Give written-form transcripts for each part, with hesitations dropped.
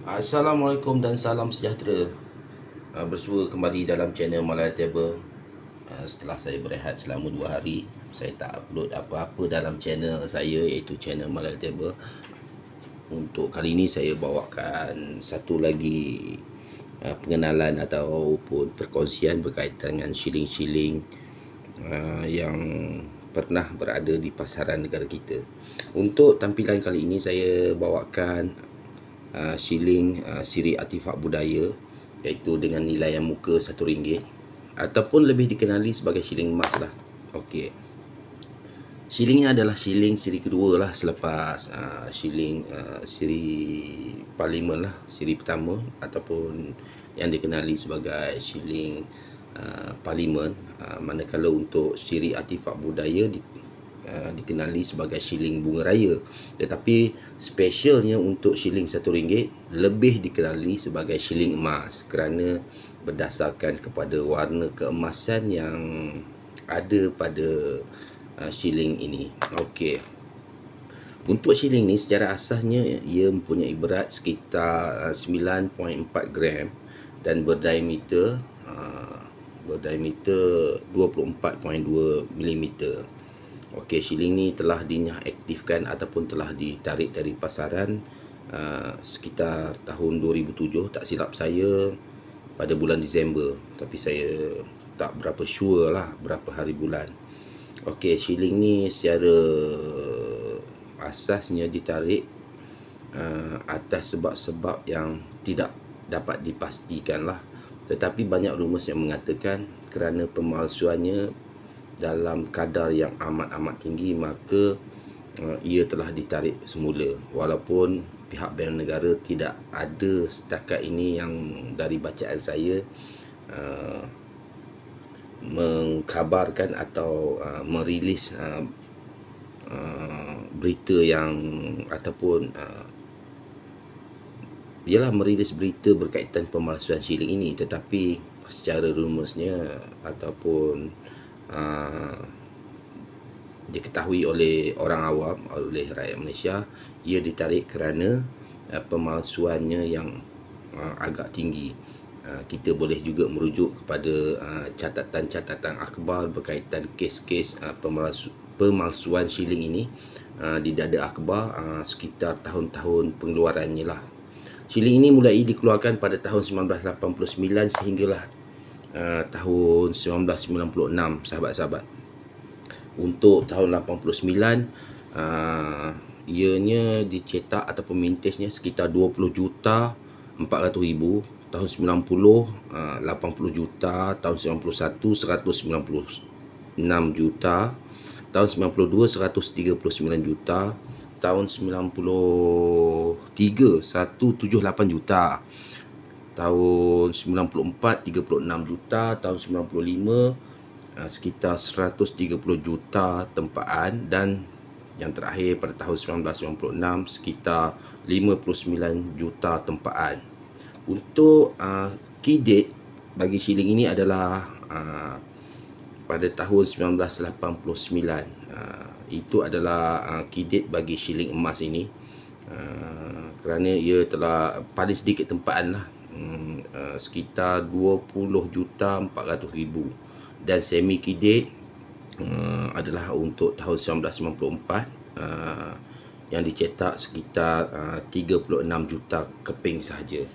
Assalamualaikum dan salam sejahtera. Bersua kembali dalam channel Malaya Table. Setelah saya berehat selama 2 hari, saya tak upload apa-apa dalam channel saya, iaitu channel Malaya Table. Untuk kali ini saya bawakan satu lagi pengenalan ataupun perkongsian berkaitan dengan shilling-shilling yang pernah berada di pasaran negara kita. Untuk tampilan kali ini saya bawakan shilling siri artifak budaya, iaitu dengan nilaian muka RM1 ataupun lebih dikenali sebagai shilling emas lah. Okey. Shilling ni adalah shilling siri kedua lah selepas shilling siri parlimen lah, siri pertama ataupun yang dikenali sebagai shilling parlimen. Manakala untuk siri artifak budaya dikenali sebagai shilling bunga raya. Tetapi specialnya untuk shilling RM1 lebih dikenali sebagai shilling emas kerana berdasarkan kepada warna keemasan yang ada pada shilling ini. Okey. Untuk shilling ni secara asasnya ia mempunyai berat sekitar 9.4 gram dan berdiameter 24.2 mm. Okey, shilling ni telah diaktifkan ataupun telah ditarik dari pasaran sekitar tahun 2007, tak silap saya, pada bulan Disember. Tapi saya tak berapa sure lah berapa hari bulan. Okey, shilling ni secara asasnya ditarik atas sebab-sebab yang tidak dapat dipastikan lah. Tetapi banyak rumus yang mengatakan kerana pemalsuannya dalam kadar yang amat-amat tinggi, maka ia telah ditarik semula. Walaupun pihak Bank Negara tidak ada setakat ini yang dari bacaan saya mengkabarkan atau merilis berita yang ataupun ialah merilis berita berkaitan pemalsuan shilling ini. Tetapi secara rumusnya ataupun diketahui oleh orang awam, oleh rakyat Malaysia, ia ditarik kerana pemalsuannya yang agak tinggi. Kita boleh juga merujuk kepada catatan-catatan akhbar berkaitan kes-kes pemalsuan shilling ini di dada akhbar sekitar tahun-tahun pengeluarannya lah. Shilling ini mulai dikeluarkan pada tahun 1989 sehinggalah tahun 1996, sahabat-sahabat. Untuk tahun 89 ianya dicetak ataupun mintasnya sekitar 20,400,000. Tahun 90 80 juta, tahun 91 196 juta, tahun 92 139 juta, tahun 93 178 juta, tahun 94 36 juta, tahun 95 sekitar 130 juta tempaan, dan yang terakhir pada tahun 1996 sekitar 59 juta tempaan. Untuk key date bagi shilling ini adalah pada tahun 1989. Itu dah key date bagi shilling emas ini, kerana ia telah paling sedikit tempaan lah, sekitar 20,400,000. Dan semi key date adalah untuk tahun 1994, yang dicetak sekitar 36 juta keping sahaja.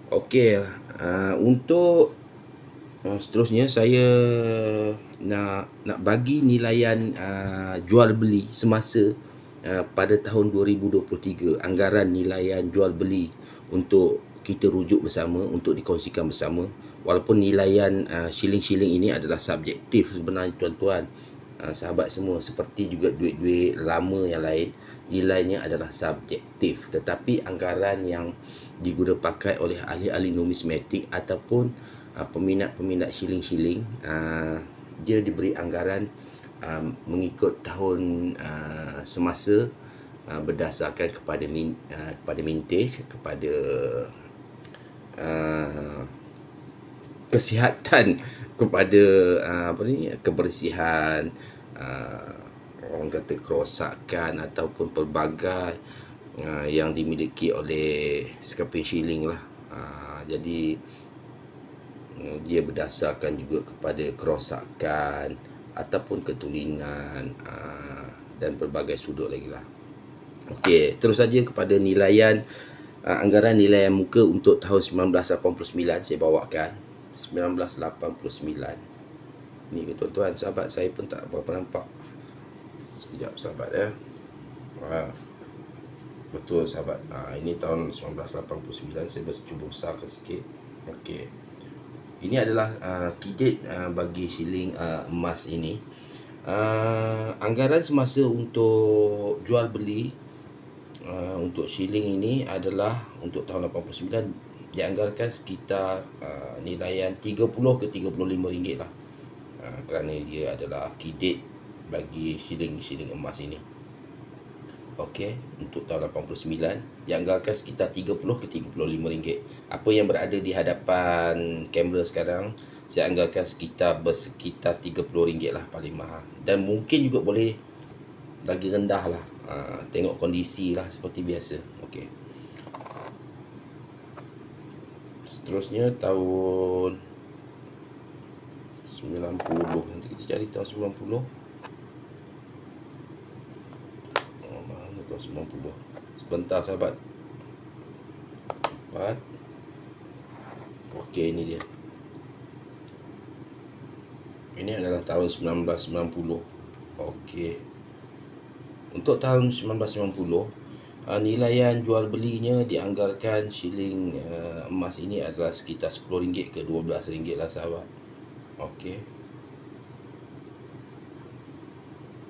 Okey, untuk seterusnya saya nak bagi nilaian jual beli semasa pada tahun 2023, anggaran nilaian jual beli untuk kita rujuk bersama, untuk dikongsikan bersama. Walaupun nilaian shilling-shilling ini adalah subjektif sebenarnya tuan-tuan, sahabat semua, seperti juga duit-duit lama yang lain, nilainya adalah subjektif. Tetapi anggaran yang digunakan pakai oleh ahli-ahli numismatik ataupun peminat-peminat shilling-shilling, dia diberi anggaran mengikut tahun semasa, berdasarkan kepada mintage, kepada kesihatan, kepada kebersihan, orang kata kerosakan ataupun pelbagai yang dimiliki oleh scalping shilling lah. Jadi dia berdasarkan juga kepada kerosakan ataupun ketulingan dan pelbagai sudut lagi lah. Okey, terus saja kepada nilaian anggaran nilaian muka untuk tahun 1989 saya bawakan. 1989. Ni tuan-tuan, sahabat, saya pun tak berapa nampak. Sekejap sahabat ya. Betul sahabat. Ini tahun 1989, saya cuba besarkan sikit. Okey. Ini adalah kredit bagi shilling emas ini. Anggaran semasa untuk jual beli untuk shilling ini adalah untuk tahun 89 dianggarkan sekitar nilaian 30 ke 35 ringgit lah. Kerana dia adalah kredit bagi shilling emas ini. Okey, untuk tahun 89 dianggarkan sekitar 30 ke 35 ringgit. Apa yang berada di hadapan kamera sekarang saya anggarkan sekitar 30 ringgit lah paling mahal. Dan mungkin juga boleh lagi rendah lah. Tengok kondisi lah seperti biasa. Okey. Seterusnya tahun 90. Nanti kita cari tahun 90. Mana tahun 90? Sebentar sahabat. Okey, ini dia. Ini adalah tahun 1990. Okey. Untuk tahun 1990, nilaian jual belinya dianggarkan shilling emas ini adalah sekitar RM10 ke RM12 lah sahabat. Okey.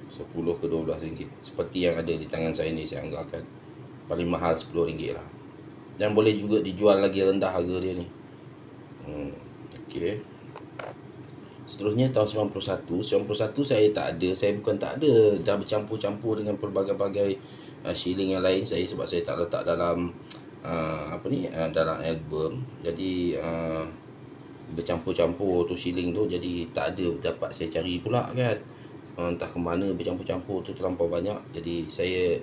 10 ke RM12. Seperti yang ada di tangan saya ni, saya anggarkan paling mahal RM10 lah. Dan boleh juga dijual lagi rendah harga dia ni. Okey. Seterusnya tahun 91 saya tak ada. Saya bukan tak ada, dah bercampur-campur dengan pelbagai-bagai shilling yang lain saya, sebab saya tak letak dalam dalam album. Jadi bercampur-campur tu shilling tu, jadi tak ada dapat saya cari pula kan. Entah ke mana bercampur-campur tu terlampau banyak. Jadi saya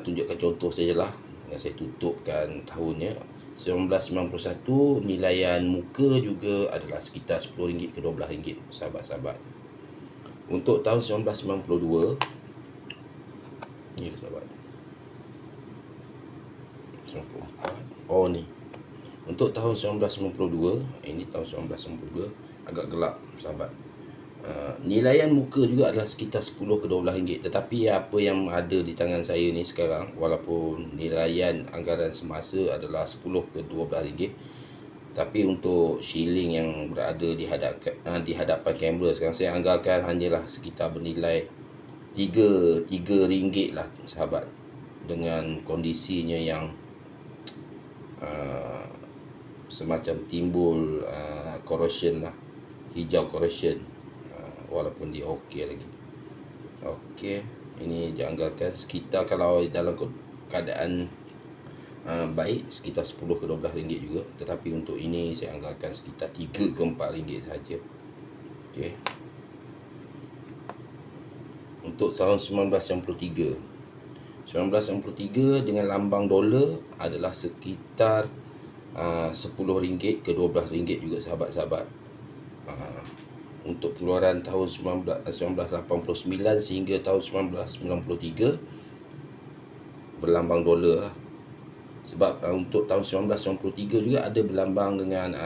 tunjukkan contoh sajalah. Yang saya tutupkan tahunnya 1991, nilaian muka juga adalah sekitar RM10 ke RM12 sahabat-sahabat. Untuk tahun 1992, ni sahabat, 94. Oh ni. Untuk tahun 1992, ini tahun 1992, agak gelap sahabat. Nilaian muka juga adalah sekitar RM10 ke RM12. Tetapi apa yang ada di tangan saya ni sekarang, walaupun nilaian anggaran semasa adalah RM10 ke RM12, tapi untuk shilling yang berada di hadapan kamera sekarang, saya anggarkan hanyalah sekitar bernilai RM3 lah sahabat. Dengan kondisinya yang semacam timbul corrosion lah, hijau corrosion, walaupun dia okey lagi. Okey, ini dianggarkan sekitar, kalau dalam keadaan baik, sekitar RM10 ke RM12 juga. Tetapi untuk ini saya anggarkan sekitar RM3 ke RM4 saja. Okey. Untuk tahun 1993 dengan lambang dolar adalah sekitar RM10 ke RM12 juga sahabat-sahabat. Untuk pengeluaran tahun 1989 sehingga tahun 1993 berlambang dolar lah. Sebab untuk tahun 1993 juga ada berlambang dengan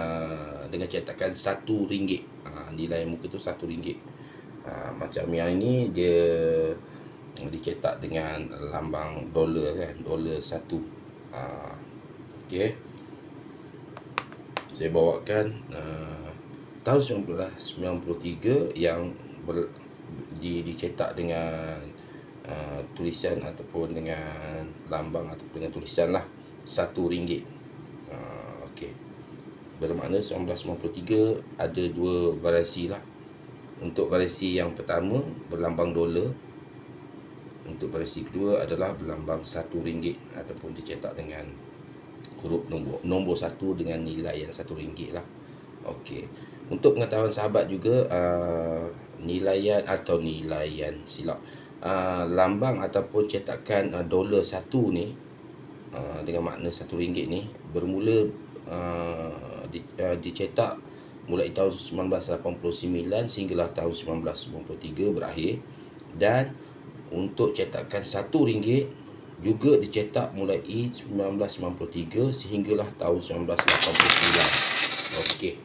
cetakan RM1. Nilai muka tu RM1. Macam yang ini dia dicetak dengan lambang dolar kan, dolar 1. Okey. Saya bawakan tahun 1993 yang dicetak dengan tulisan ataupun dengan lambang ataupun dengan tulisan lah RM1. Okey. Bermakna 1993 ada dua variasi lah. Untuk variasi yang pertama berlambang dolar. Untuk variasi kedua adalah berlambang RM1 ataupun dicetak dengan huruf nombor 1 dengan nilai yang RM1 lah. Okey. Untuk pengetahuan sahabat juga, nilaian lambang ataupun cetakan dolar satu ni, dengan makna RM1 ni bermula dicetak mulai tahun 1989 sehinggalah tahun 1993 berakhir. Dan untuk cetakan RM1 juga dicetak mulai 1993 sehinggalah tahun 1989. Okey,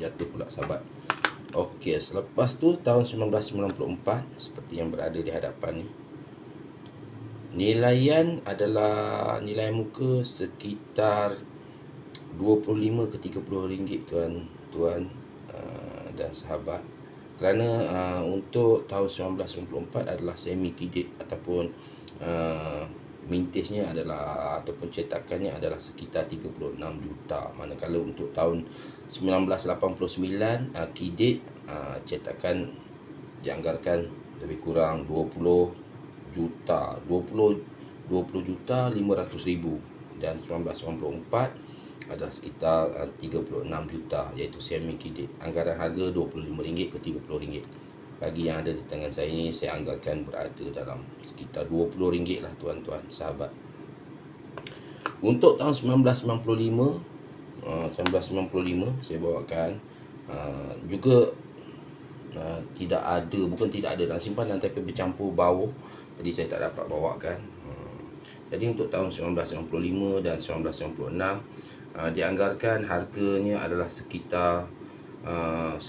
jatuh pula sahabat. Okey, selepas tu tahun 1994 seperti yang berada di hadapan ni, nilaian adalah nilai muka sekitar 25 ke 30 ringgit tuan dan sahabat. Kerana untuk tahun 1994 adalah semi kredit ataupun mintisnya adalah ataupun cetakannya adalah sekitar 36 juta. Manakala untuk tahun 1989 kredit cetakan dianggarkan lebih kurang 20 juta 500,000, dan 1994 adalah sekitar 36 juta iaitu semi kredit. Anggaran harga RM25 ke RM30. Bagi yang ada di tangan saya ni, saya anggarkan berada dalam sekitar RM20 lah tuan-tuan sahabat. Untuk tahun 1995 saya bawakan juga tidak ada, bukan tidak ada dalam simpanan tapi bercampur bau, jadi saya tak dapat bawakan. Jadi untuk tahun 1995 dan 1996 dianggarkan harganya adalah sekitar 10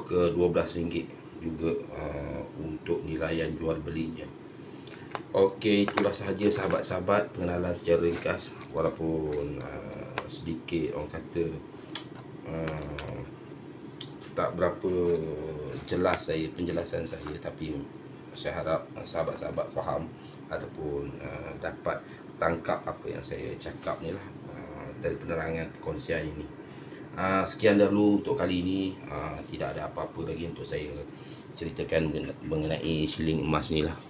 ke 12 ringgit juga untuk nilaian jual belinya. Okey, itulah sahaja sahabat-sahabat pengenalan secara ringkas, walaupun sedikit orang kata tak berapa jelas penjelasan saya, tapi saya harap sahabat-sahabat faham ataupun dapat tangkap apa yang saya cakap ni lah dari penerangan perkongsian ini. Sekian dahulu untuk kali ini. Tidak ada apa-apa lagi untuk saya ceritakan mengenai shilling emas ni lah.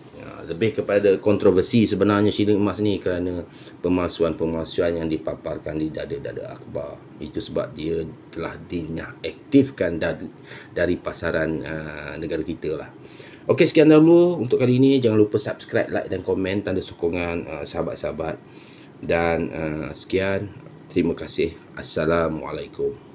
Lebih kepada kontroversi sebenarnya shilling emas ni, kerana pemalsuan-pemalsuan yang dipaparkan di dada-dada akhbar. Itu sebab dia telah diaktifkan dari pasaran negara kita lah. Okey, sekian dahulu untuk kali ini. Jangan lupa subscribe, like dan komen, tanda sokongan sahabat-sahabat. Dan sekian, terima kasih. Assalamualaikum.